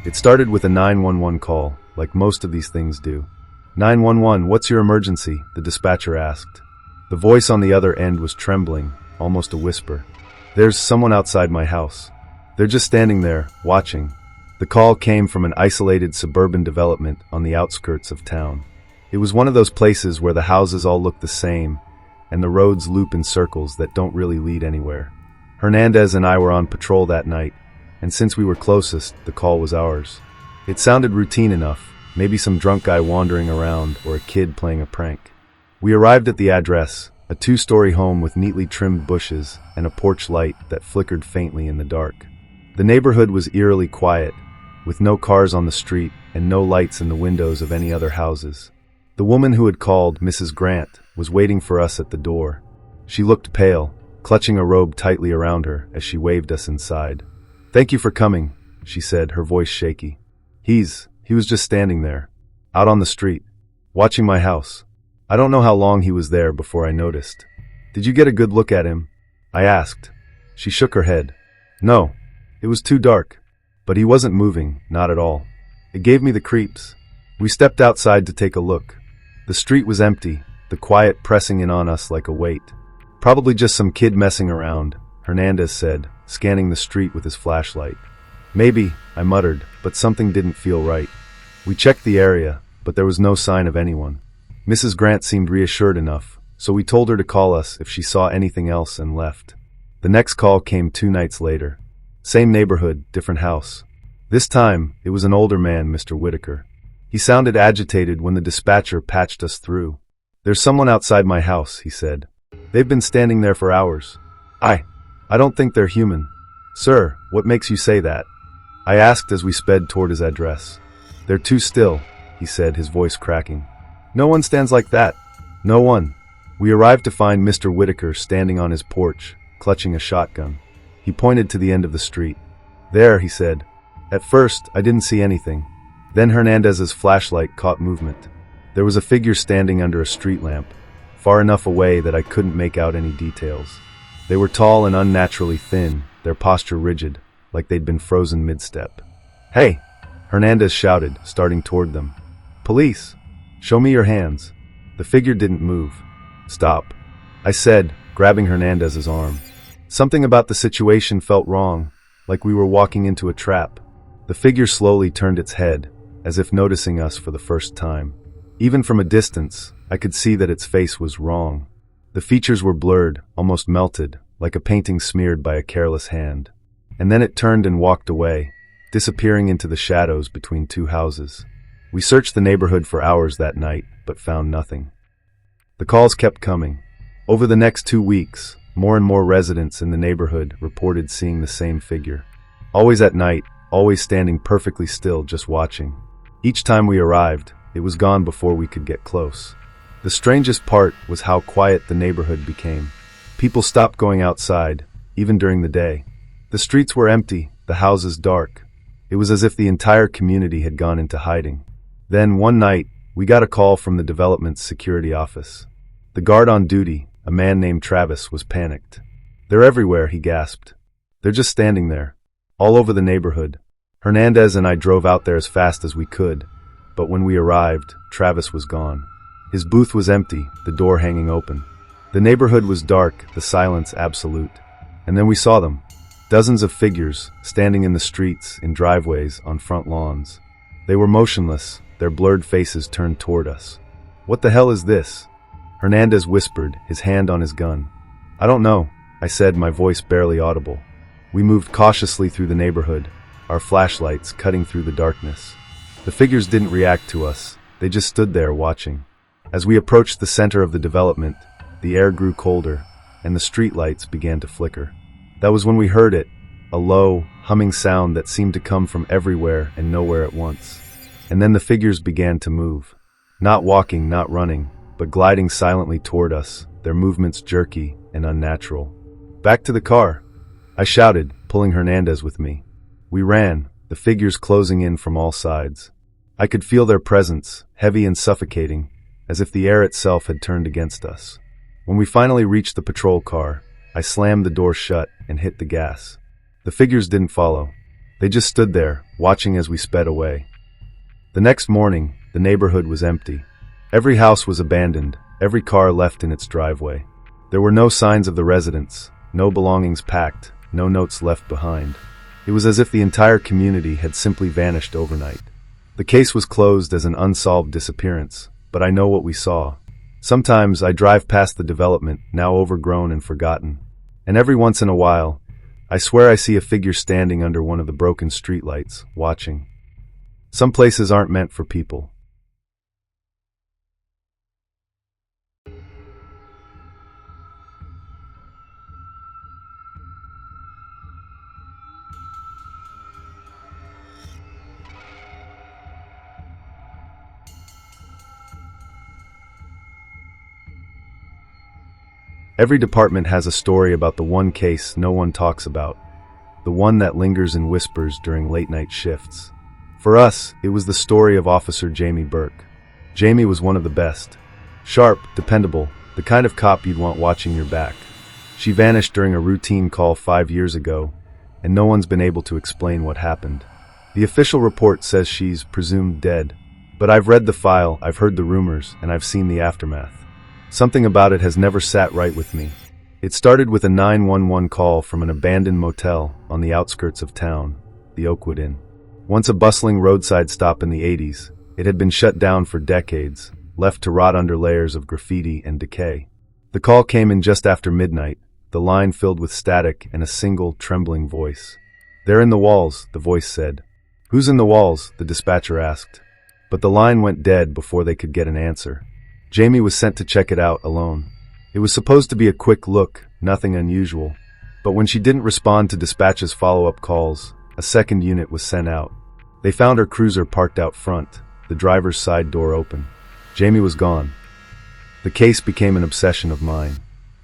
It started with a 911 call, like most of these things do. 911, what's your emergency? The dispatcher asked. The voice on the other end was trembling, almost a whisper. There's someone outside my house. They're just standing there, watching. The call came from an isolated suburban development on the outskirts of town. It was one of those places where the houses all look the same, and the roads loop in circles that don't really lead anywhere. Hernandez and I were on patrol that night, and since we were closest, the call was ours. It sounded routine enough, maybe some drunk guy wandering around or a kid playing a prank. We arrived at the address, a 2-story home with neatly trimmed bushes and a porch light that flickered faintly in the dark. The neighborhood was eerily quiet, with no cars on the street and no lights in the windows of any other houses. The woman who had called, Mrs. Grant, was waiting for us at the door. She looked pale, clutching a robe tightly around her as she waved us inside. "Thank you for coming," she said, her voice shaky. He was just standing there, out on the street, watching my house. I don't know how long he was there before I noticed. "Did you get a good look at him?" I asked. She shook her head. "No, it was too dark. But he wasn't moving, not at all. It gave me the creeps." We stepped outside to take a look. The street was empty, the quiet pressing in on us like a weight. "Probably just some kid messing around," Hernandez said, scanning the street with his flashlight. "Maybe," I muttered, but something didn't feel right. We checked the area, but there was no sign of anyone. Mrs. Grant seemed reassured enough, so we told her to call us if she saw anything else and left. The next call came 2 nights later. Same neighborhood, different house. This time, it was an older man, Mr. Whitaker. He sounded agitated when the dispatcher patched us through. "There's someone outside my house," he said. "They've been standing there for hours. I don't think they're human." "Sir, what makes you say that?" I asked as we sped toward his address. "They're too still," he said, his voice cracking. "No one stands like that. No one." We arrived to find Mr. Whitaker standing on his porch, clutching a shotgun. He pointed to the end of the street. "There," he said. At first, I didn't see anything. Then Hernandez's flashlight caught movement. There was a figure standing under a street lamp, far enough away that I couldn't make out any details. They were tall and unnaturally thin, their posture rigid, like they'd been frozen mid-step. "Hey!" Hernandez shouted, starting toward them. "Police! Show me your hands." The figure didn't move. "Stop," I said, grabbing Hernandez's arm. Something about the situation felt wrong, like we were walking into a trap. The figure slowly turned its head, as if noticing us for the first time. Even from a distance, I could see that its face was wrong. The features were blurred, almost melted, like a painting smeared by a careless hand. And then it turned and walked away, disappearing into the shadows between 2 houses. We searched the neighborhood for hours that night, but found nothing. The calls kept coming. Over the next 2 weeks, more and more residents in the neighborhood reported seeing the same figure. Always at night, always standing perfectly still, just watching. Each time we arrived, it was gone before we could get close. The strangest part was how quiet the neighborhood became. People stopped going outside, even during the day. The streets were empty, the houses dark. It was as if the entire community had gone into hiding. Then, one night, we got a call from the development's security office. The guard on duty, a man named Travis, was panicked. "They're everywhere," he gasped. "They're just standing there, all over the neighborhood." Hernandez and I drove out there as fast as we could, but when we arrived, Travis was gone. His booth was empty, the door hanging open. The neighborhood was dark, the silence absolute. And then we saw them. Dozens of figures, standing in the streets, in driveways, on front lawns. They were motionless, their blurred faces turned toward us. "What the hell is this?" Hernandez whispered, his hand on his gun. "I don't know," I said, my voice barely audible. We moved cautiously through the neighborhood, our flashlights cutting through the darkness. The figures didn't react to us, they just stood there watching. As we approached the center of the development, the air grew colder, and the streetlights began to flicker. That was when we heard it, a low, humming sound that seemed to come from everywhere and nowhere at once. And then the figures began to move. Not walking, not running, but gliding silently toward us, their movements jerky and unnatural. "Back to the car!" I shouted, pulling Hernandez with me. We ran, the figures closing in from all sides. I could feel their presence, heavy and suffocating, as if the air itself had turned against us. When we finally reached the patrol car, I slammed the door shut and hit the gas. The figures didn't follow. They just stood there, watching as we sped away. The next morning, the neighborhood was empty. Every house was abandoned, every car left in its driveway. There were no signs of the residents, no belongings packed, no notes left behind. It was as if the entire community had simply vanished overnight. The case was closed as an unsolved disappearance, but I know what we saw. Sometimes I drive past the development, now overgrown and forgotten. And every once in a while, I swear I see a figure standing under one of the broken streetlights, watching. Some places aren't meant for people. Every department has a story about the one case no one talks about, the one that lingers in whispers during late-night shifts. For us, it was the story of Officer Jamie Burke. Jamie was one of the best. Sharp, dependable, the kind of cop you'd want watching your back. She vanished during a routine call 5 years ago, and no one's been able to explain what happened. The official report says she's presumed dead, but I've read the file, I've heard the rumors, and I've seen the aftermath. Something about it has never sat right with me. It started with a 911 call from an abandoned motel on the outskirts of town, the Oakwood Inn. Once a bustling roadside stop in the 80s, it had been shut down for decades, left to rot under layers of graffiti and decay. The call came in just after midnight, the line filled with static and a single, trembling voice. "They're in the walls," the voice said. "Who's in the walls?" the dispatcher asked. But the line went dead before they could get an answer. Jamie was sent to check it out alone. It was supposed to be a quick look, nothing unusual. But when she didn't respond to dispatch's follow-up calls, a second unit was sent out. They found her cruiser parked out front, the driver's side door open. Jamie was gone. The case became an obsession of mine.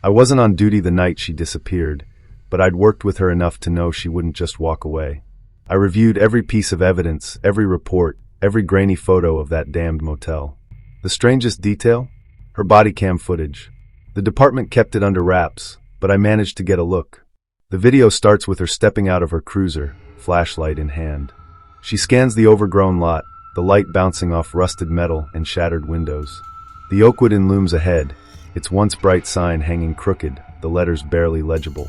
I wasn't on duty the night she disappeared, but I'd worked with her enough to know she wouldn't just walk away. I reviewed every piece of evidence, every report, every grainy photo of that damned motel. The strangest detail? Her body cam footage. The department kept it under wraps, but I managed to get a look. The video starts with her stepping out of her cruiser, flashlight in hand. She scans the overgrown lot, the light bouncing off rusted metal and shattered windows. The Oakwood Inn looms ahead, its once bright sign hanging crooked, the letters barely legible.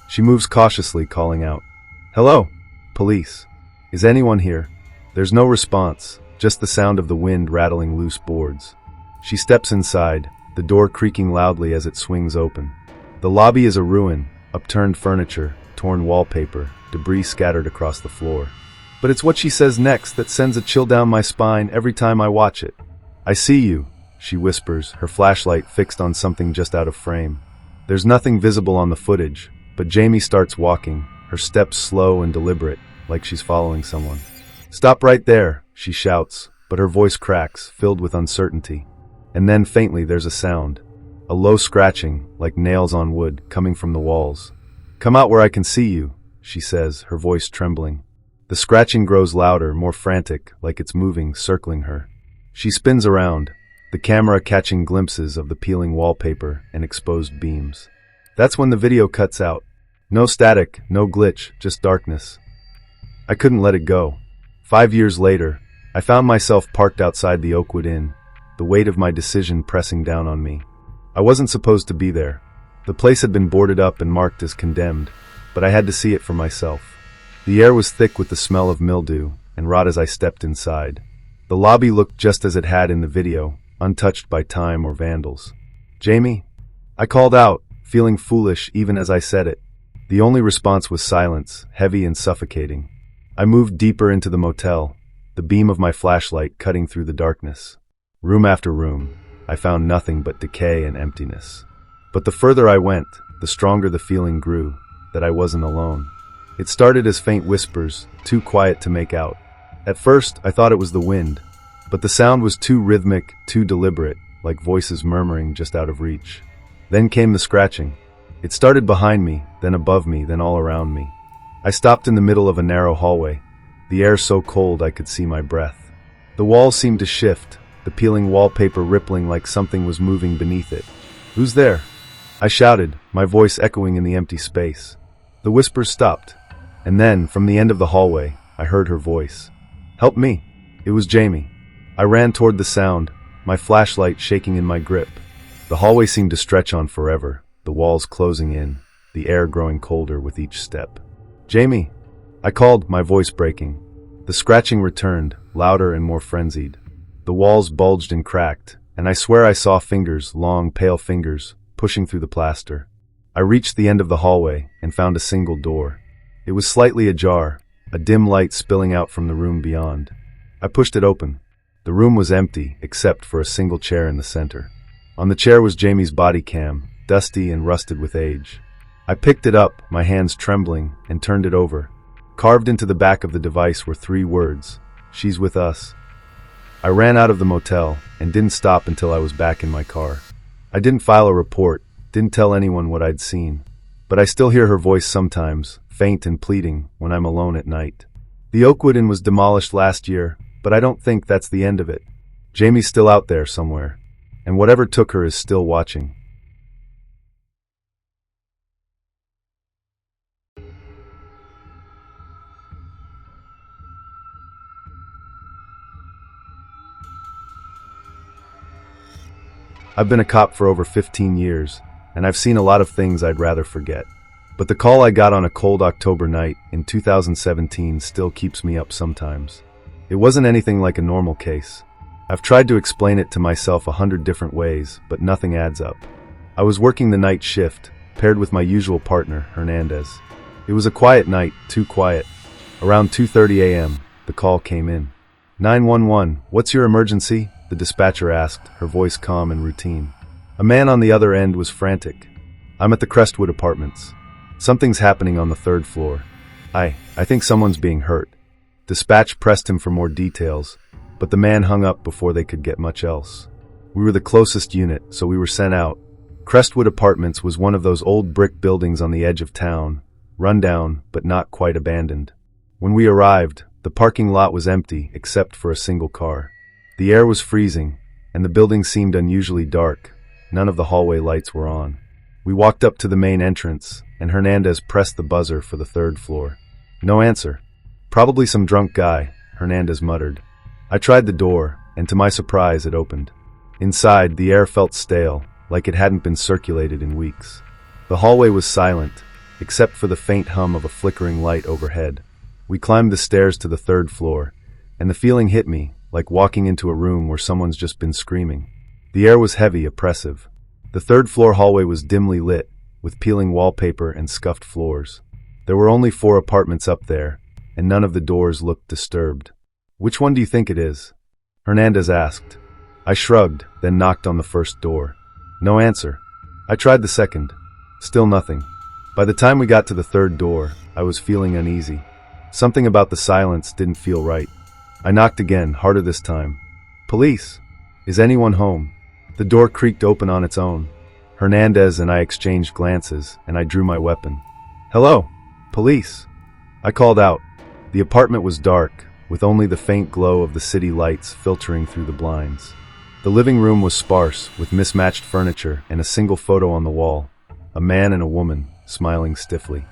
She moves cautiously, calling out, "Hello? Police. Is anyone here?" There's no response. Just the sound of the wind rattling loose boards. She steps inside, the door creaking loudly as it swings open. The lobby is a ruin, upturned furniture, torn wallpaper, debris scattered across the floor. But it's what she says next that sends a chill down my spine every time I watch it. "I see you," she whispers, her flashlight fixed on something just out of frame. There's nothing visible on the footage, but Jamie starts walking, her steps slow and deliberate, like she's following someone. "Stop right there," she shouts, but her voice cracks, filled with uncertainty. And then faintly there's a sound. A low scratching, like nails on wood, coming from the walls. "Come out where I can see you," she says, her voice trembling. The scratching grows louder, more frantic, like it's moving, circling her. She spins around, the camera catching glimpses of the peeling wallpaper and exposed beams. That's when the video cuts out. No static, no glitch, just darkness. I couldn't let it go. 5 years later, I found myself parked outside the Oakwood Inn, the weight of my decision pressing down on me. I wasn't supposed to be there. The place had been boarded up and marked as condemned, but I had to see it for myself. The air was thick with the smell of mildew and rot as I stepped inside. The lobby looked just as it had in the video, untouched by time or vandals. "Jamie?" I called out, feeling foolish even as I said it. The only response was silence, heavy and suffocating. I moved deeper into the motel, the beam of my flashlight cutting through the darkness. Room after room, I found nothing but decay and emptiness. But the further I went, the stronger the feeling grew, that I wasn't alone. It started as faint whispers, too quiet to make out. At first, I thought it was the wind, but the sound was too rhythmic, too deliberate, like voices murmuring just out of reach. Then came the scratching. It started behind me, then above me, then all around me. I stopped in the middle of a narrow hallway, the air so cold I could see my breath. The walls seemed to shift, the peeling wallpaper rippling like something was moving beneath it. "Who's there?" I shouted, my voice echoing in the empty space. The whispers stopped. And then, from the end of the hallway, I heard her voice. "Help me!" It was Jamie. I ran toward the sound, my flashlight shaking in my grip. The hallway seemed to stretch on forever, the walls closing in, the air growing colder with each step. "Jamie!" I called, my voice breaking. The scratching returned, louder and more frenzied. The walls bulged and cracked, and I swear I saw fingers, long, pale fingers, pushing through the plaster. I reached the end of the hallway and found a single door. It was slightly ajar, a dim light spilling out from the room beyond. I pushed it open. The room was empty, except for a single chair in the center. On the chair was Jamie's body cam, dusty and rusted with age. I picked it up, my hands trembling, and turned it over. Carved into the back of the device were 3 words: "She's with us." I ran out of the motel and didn't stop until I was back in my car. I didn't file a report, didn't tell anyone what I'd seen. But I still hear her voice sometimes, faint and pleading, when I'm alone at night. The Oakwood Inn was demolished last year, but I don't think that's the end of it. Jamie's still out there somewhere, and whatever took her is still watching. I've been a cop for over 15 years, and I've seen a lot of things I'd rather forget. But the call I got on a cold October night in 2017 still keeps me up sometimes. It wasn't anything like a normal case. I've tried to explain it to myself 100 different ways, but nothing adds up. I was working the night shift, paired with my usual partner, Hernandez. It was a quiet night, too quiet. Around 2:30 a.m., the call came in. "911, what's your emergency?" the dispatcher asked, her voice calm and routine. A man on the other end was frantic. "I'm at the Crestwood Apartments. Something's happening on the 3rd floor. I think someone's being hurt." Dispatch pressed him for more details, but the man hung up before they could get much else. We were the closest unit, so we were sent out. Crestwood Apartments was one of those old brick buildings on the edge of town, run down, but not quite abandoned. When we arrived, the parking lot was empty except for a single car. The air was freezing, and the building seemed unusually dark. None of the hallway lights were on. We walked up to the main entrance, and Hernandez pressed the buzzer for the 3rd floor. No answer. "Probably some drunk guy," Hernandez muttered. I tried the door, and to my surprise, it opened. Inside, the air felt stale, like it hadn't been circulated in weeks. The hallway was silent, except for the faint hum of a flickering light overhead. We climbed the stairs to the 3rd floor, and the feeling hit me, like walking into a room where someone's just been screaming. The air was heavy, oppressive. The 3rd floor hallway was dimly lit, with peeling wallpaper and scuffed floors. There were only 4 apartments up there, and none of the doors looked disturbed. "Which one do you think it is?" Hernandez asked. I shrugged, then knocked on the first door. No answer. I tried the second. Still nothing. By the time we got to the 3rd door, I was feeling uneasy. Something about the silence didn't feel right. I knocked again, harder this time. "Police! Is anyone home?" The door creaked open on its own. Hernandez and I exchanged glances, and I drew my weapon. "Hello! Police!" I called out. The apartment was dark, with only the faint glow of the city lights filtering through the blinds. The living room was sparse, with mismatched furniture and a single photo on the wall. A man and a woman, smiling stiffly.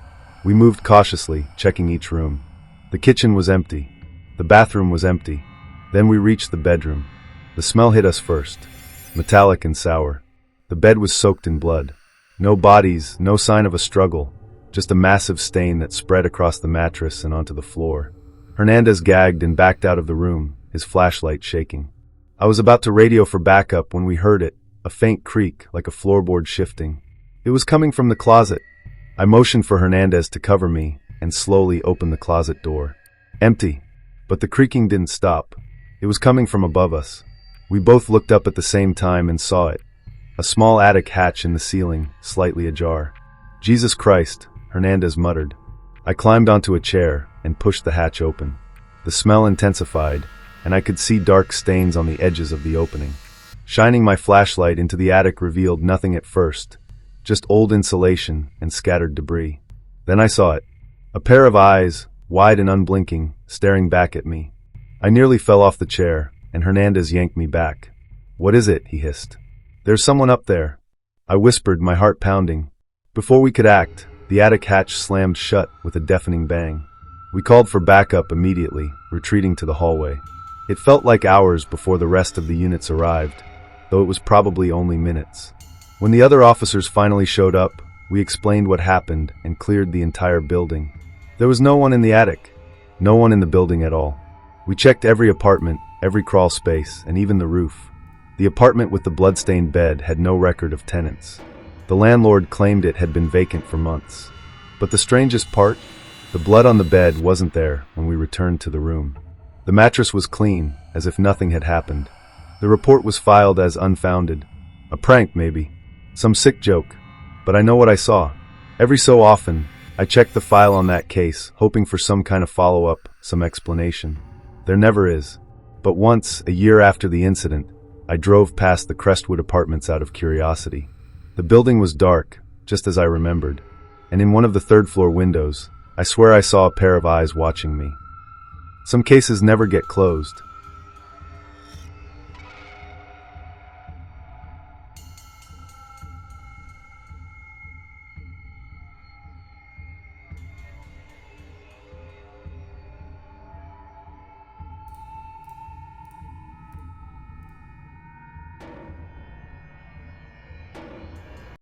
We moved cautiously, checking each room. The kitchen was empty. The bathroom was empty. Then we reached the bedroom. The smell hit us first, metallic and sour. The bed was soaked in blood. No bodies, no sign of a struggle, just a massive stain that spread across the mattress and onto the floor. Hernandez gagged and backed out of the room, his flashlight shaking. I was about to radio for backup when we heard it, a faint creak like a floorboard shifting. It was coming from the closet. I motioned for Hernandez to cover me and slowly opened the closet door. Empty. But the creaking didn't stop. It was coming from above us. We both looked up at the same time and saw it. A small attic hatch in the ceiling, slightly ajar. "Jesus Christ," Hernandez muttered. I climbed onto a chair and pushed the hatch open. The smell intensified, and I could see dark stains on the edges of the opening. Shining my flashlight into the attic revealed nothing at first, just old insulation and scattered debris. Then I saw it. A pair of eyes, wide and unblinking, staring back at me. I nearly fell off the chair, and Hernandez yanked me back. "What is it?" he hissed. "There's someone up there," I whispered, my heart pounding. Before we could act, The attic hatch slammed shut with a deafening bang. We called for backup immediately, retreating to the hallway. It felt like hours before the rest of the units arrived, though it was probably only minutes. When the other officers finally showed up, we explained what happened and cleared the entire building. There was no one in the attic, no one in the building at all. We checked every apartment, every crawl space, and even the roof. The apartment with the bloodstained bed had no record of tenants. The landlord claimed it had been vacant for months. But the strangest part? The blood on the bed wasn't there when we returned to the room. The mattress was clean, as if nothing had happened. The report was filed as unfounded. A prank, maybe. Some sick joke. But I know what I saw. Every so often, I checked the file on that case, hoping for some kind of follow-up, some explanation. There never is. But once, a year after the incident, I drove past the Crestwood Apartments out of curiosity. The building was dark, just as I remembered, and in one of the third-floor windows, I swear I saw a pair of eyes watching me. Some cases never get closed,